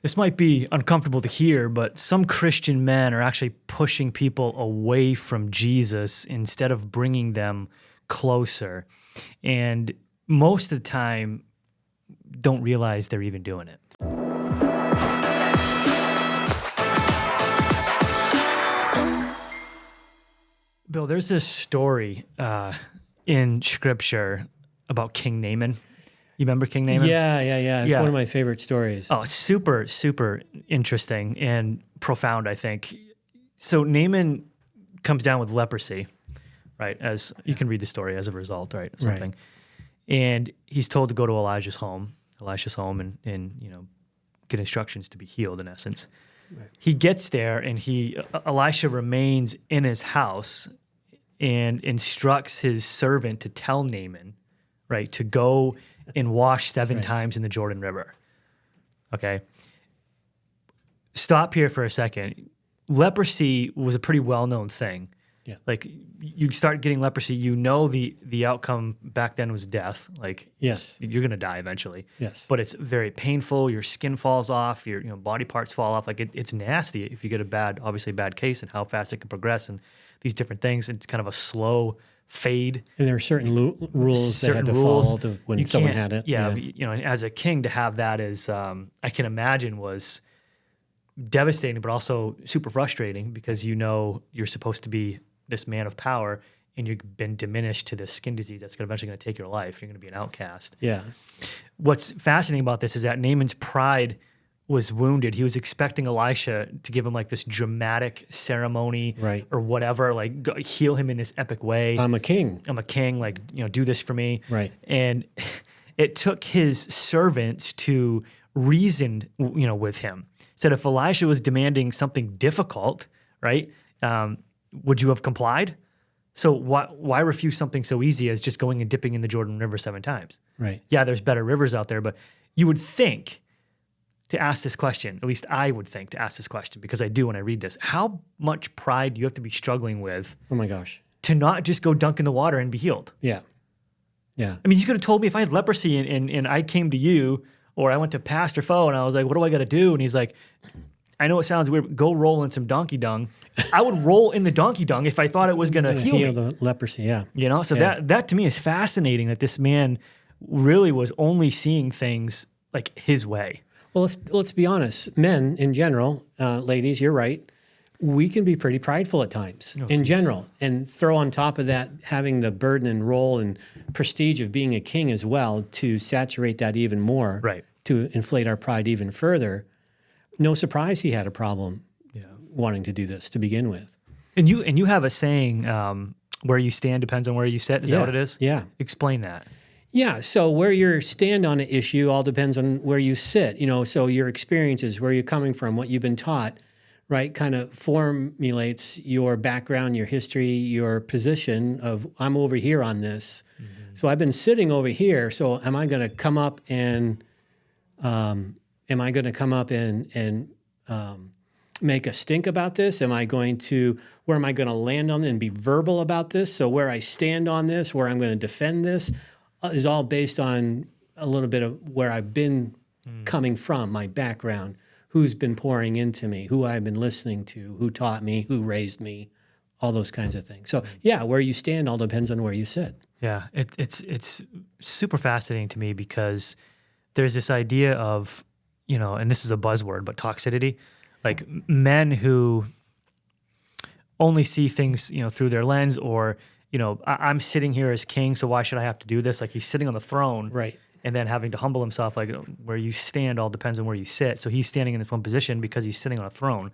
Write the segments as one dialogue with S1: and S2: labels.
S1: This might be uncomfortable to hear, but some Christian men are actually pushing people away from Jesus instead of bringing them closer. And most of the time, don't realize they're even doing it. Bill, there's this story in Scripture about King Naaman. You remember King Naaman?
S2: Yeah. It's one of my favorite stories.
S1: Oh, super, super interesting and profound, I think. So Naaman comes down with leprosy, right? As you can read the story as a result, right? Of something. Right. And he's told to go to Elisha's home and get instructions to be healed, in essence. Right. He gets there, and Elisha remains in his house and instructs his servant to tell Naaman, right, to go and wash 7 times in the Jordan River. Okay? Stop here for a second. Leprosy was a pretty well-known thing. Yeah. Like, you start getting leprosy, the outcome back then was death. Like,
S2: yes,
S1: you're going to die eventually.
S2: Yes.
S1: But it's very painful. Your skin falls off. Your body parts fall off. Like, it's nasty if you get a bad case, and how fast it can progress and these different things. It's kind of a slow fade.
S2: And there are certain rules that had to follow when someone had it.
S1: Yeah. As a king, to have that is, I can imagine, was devastating, but also super frustrating, because you're supposed to be this man of power, and you've been diminished to this skin disease that's eventually going to take your life. You're going to be an outcast.
S2: Yeah.
S1: What's fascinating about this is that Naaman's pride was wounded. He was expecting Elisha to give him like this dramatic ceremony,
S2: right,
S1: or whatever, like heal him in this epic way.
S2: I'm a king,
S1: like, do this for me.
S2: Right.
S1: And it took his servants to reason, with him. Said if Elisha was demanding something difficult, right, would you have complied? So why refuse something so easy as just going and dipping in the Jordan River 7 times?
S2: Right.
S1: Yeah, there's better rivers out there, but you would think to ask this question, at least I would think to ask this question, because I do when I read this. How much pride do you have to be struggling with?
S2: Oh my gosh.
S1: To not just go dunk in the water and be healed?
S2: Yeah. Yeah.
S1: I mean, you could have told me if I had leprosy and I came to you, or I went to Pastor Foe and I was like, what do I got to do? And he's like, I know it sounds weird, but go roll in some donkey dung. I would roll in the donkey dung if I thought it was going to heal
S2: the leprosy, yeah.
S1: So that to me is fascinating, that this man really was only seeing things like his way.
S2: Well, let's be honest. Men in general, ladies, you're right. We can be pretty prideful at times in general, and throw on top of that having the burden and role and prestige of being a king as well to saturate that even more,
S1: right,
S2: to inflate our pride even further. No surprise he had a problem wanting to do this to begin with.
S1: And you have a saying, where you stand depends on where you sit. Is that what it is?
S2: Yeah.
S1: Explain that.
S2: Yeah, so where you stand on an issue all depends on where you sit. So your experiences, where you're coming from, what you've been taught, right, kind of formulates your background, your history, your position of, I'm over here on this. Mm-hmm. So I've been sitting over here, so am I going to come up and make a stink about this? Where am I going to land on it and be verbal about this? So where I stand on this, where I'm going to defend this, is all based on a little bit of where I've been coming from, my background, who's been pouring into me, who I've been listening to, who taught me, who raised me, all those kinds of things. So where you stand all depends on where you sit.
S1: Yeah, it's super fascinating to me, because there's this idea of, and this is a buzzword, but toxicity, like men who only see things, through their lens, or, I'm sitting here as king, so why should I have to do this? Like, he's sitting on the throne,
S2: right,
S1: and then having to humble himself, like, where you stand all depends on where you sit. So he's standing in this one position because he's sitting on a throne.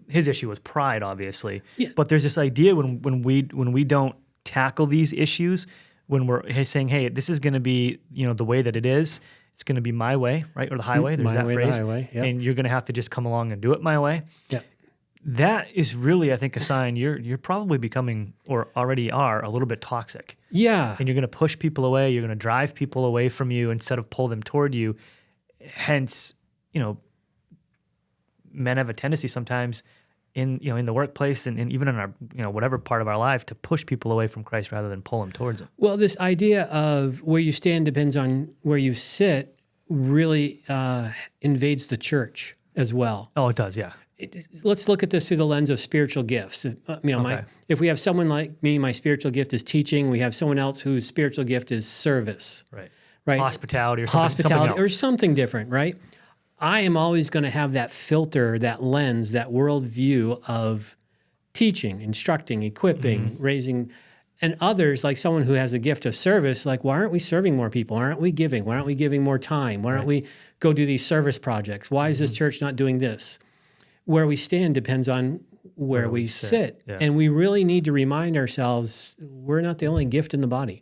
S1: His issue was pride, obviously. Yeah. But there's this idea when we don't tackle these issues, when we're saying, hey, this is going to be, the way that it is, it's going to be my way, right? Or the highway, there's that phrase.
S2: The highway, yep.
S1: And you're going to have to just come along and do it my way.
S2: Yeah.
S1: That is really, I think, a sign you're probably becoming, or already are, a little bit toxic.
S2: Yeah.
S1: And you're going to push people away. You're going to drive people away from you instead of pull them toward you. Hence, men have a tendency sometimes in the workplace and even in our whatever part of our life to push people away from Christ rather than pull them towards Him.
S2: Well, this idea of where you stand depends on where you sit. really invades the church as well.
S1: Oh, it does. Yeah.
S2: Let's look at this through the lens of spiritual gifts. If we have someone like me, my spiritual gift is teaching. We have someone else whose spiritual gift is service. Right.
S1: Hospitality or something else.
S2: Or something different, right? I am always going to have that filter, that lens, that worldview of teaching, instructing, equipping, raising, and others, like someone who has a gift of service, like, why aren't we serving more people? Why aren't we giving? Why aren't we giving more time? Why aren't we go do these service projects? Why is this church not doing this? Where we stand depends on where we sit. Yeah. And we really need to remind ourselves we're not the only gift in the body.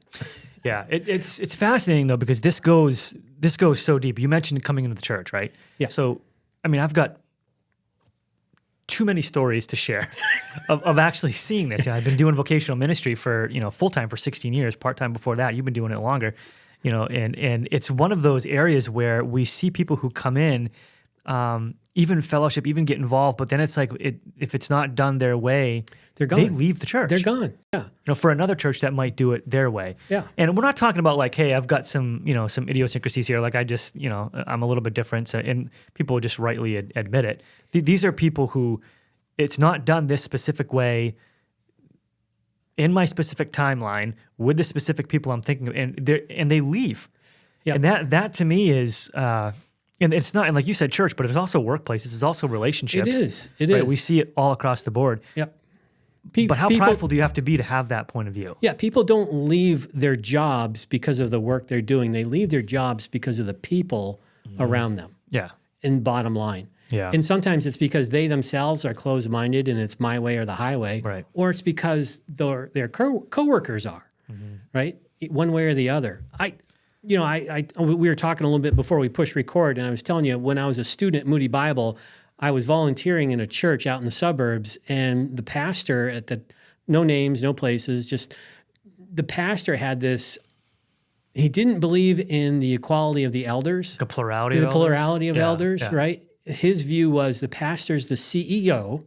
S1: Yeah, it's fascinating though, because this goes so deep. You mentioned coming into the church, right?
S2: Yeah.
S1: So, I mean, I've got too many stories to share of actually seeing this. I've been doing vocational ministry for, full-time for 16 years, part-time before that. You've been doing it longer, and it's one of those areas where we see people who come in, even fellowship, even get involved, but then it's like if it's not done their way,
S2: they're gone.
S1: They leave the church.
S2: They're gone. Yeah.
S1: For another church that might do it their way.
S2: Yeah.
S1: And we're not talking about like, hey, I've got some idiosyncrasies here. Like I just, I'm a little bit different. So, and people just rightly admit it. These are people who it's not done this specific way in my specific timeline with the specific people I'm thinking of, and they leave. Yeah. And that to me is, and it's not, and like you said, church, but it's also workplaces. It's also relationships.
S2: It is.
S1: We see it all across the board.
S2: Yep.
S1: But how prideful do you have to be to have that point of view?
S2: Yeah, people don't leave their jobs because of the work they're doing. They leave their jobs because of the people around them.
S1: Yeah.
S2: And bottom line.
S1: Yeah.
S2: And sometimes it's because they themselves are closed-minded and it's my way or the highway.
S1: Right.
S2: Or it's because their coworkers are, right? One way or the other. We were talking a little bit before we pushed record, and I was telling you, when I was a student at Moody Bible, I was volunteering in a church out in the suburbs, and the pastor no names, no places, just the pastor had this, he didn't believe in the equality of the elders.
S1: The plurality of
S2: elders, right? His view was the pastor's the CEO,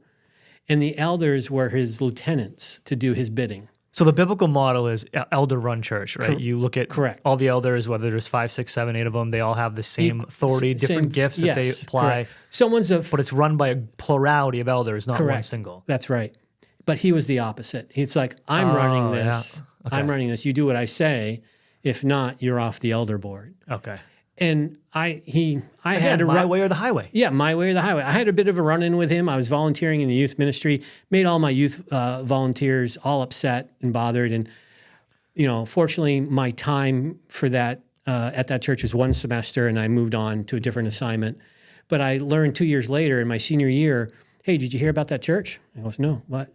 S2: and the elders were his lieutenants to do his bidding.
S1: So the biblical model is elder-run church, right? You look at all the elders, whether there's 5, 6, 7, 8 of them, they all have the same authority, different gifts that they apply.
S2: Correct.
S1: But it's run by a plurality of elders, not one single.
S2: That's right. But he was the opposite. It's like, I'm running this. Yeah. Okay. I'm running this. You do what I say. If not, you're off the elder board.
S1: Okay.
S2: And I had to
S1: my way or the highway.
S2: Yeah, my way or the highway. I had a bit of a run-in with him. I was volunteering in the youth ministry, made all my youth volunteers all upset and bothered. And, fortunately, my time for that at that church was 1 semester, and I moved on to a different assignment. But I learned 2 years later in my senior year, hey, did you hear about that church? I goes, no, what?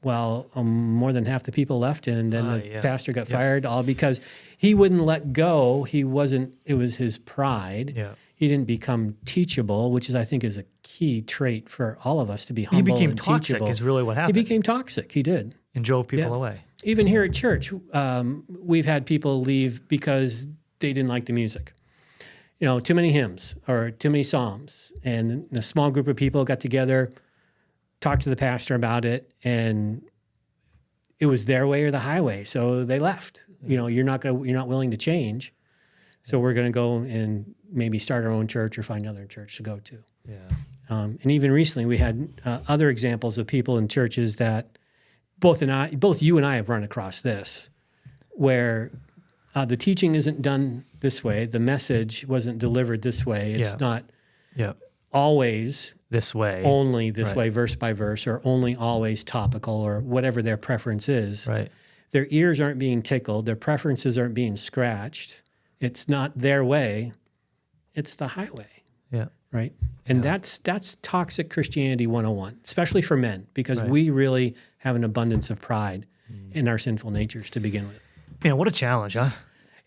S2: Well, more than half the people left, and then the pastor got fired, all because he wouldn't let go. It was his pride. Yeah. He didn't become teachable, which I think is a key trait for all of us to be humble and teachable. He became
S1: toxic is really what happened.
S2: He became toxic. He did.
S1: And drove people away.
S2: Even here at church, we've had people leave because they didn't like the music. Too many hymns or too many psalms. And a small group of people got together, talked to the pastor about it, and it was their way or the highway. So they left. You're not willing to change. So we're going to go and maybe start our own church or find another church to go to.
S1: Yeah.
S2: And even recently we had other examples of people in churches that both you and I have run across this, where the teaching isn't done this way. The message wasn't delivered this way. It's not always
S1: this way,
S2: only this way, verse by verse, or only always topical, or whatever their preference is.
S1: Right.
S2: Their ears aren't being tickled. Their preferences aren't being scratched. It's not their way. It's the highway.
S1: Yeah.
S2: Right. And that's toxic Christianity 101, especially for men, because we really have an abundance of pride in our sinful natures to begin with.
S1: Man, what a challenge, huh?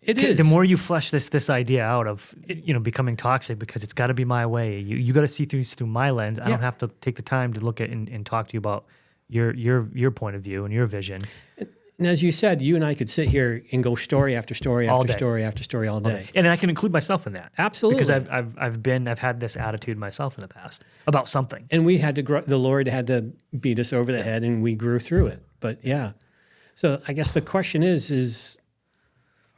S2: It is.
S1: The more you flesh this idea out of becoming toxic, because it's got to be my way. You got to see through my lens. I don't have to take the time to look at and talk to you about your point of view and your vision.
S2: And as you said, you and I could sit here and go story after story after story after story all day.
S1: And I can include myself in that.
S2: Absolutely.
S1: Because I've had this attitude myself in the past about something.
S2: And we had to grow, the Lord had to beat us over the head, and we grew through it. But so I guess the question is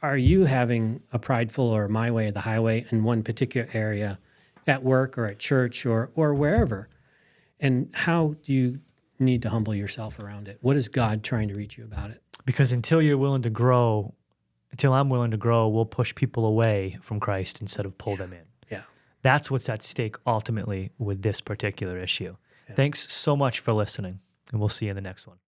S2: are you having a prideful or my way or the highway in one particular area at work or at church or wherever? And how do you need to humble yourself around it? What is God trying to reach you about it?
S1: Because until you're willing to grow, until I'm willing to grow, we'll push people away from Christ instead of pull them in.
S2: Yeah.
S1: That's what's at stake ultimately with this particular issue. Thanks so much for listening, and we'll see you in the next one.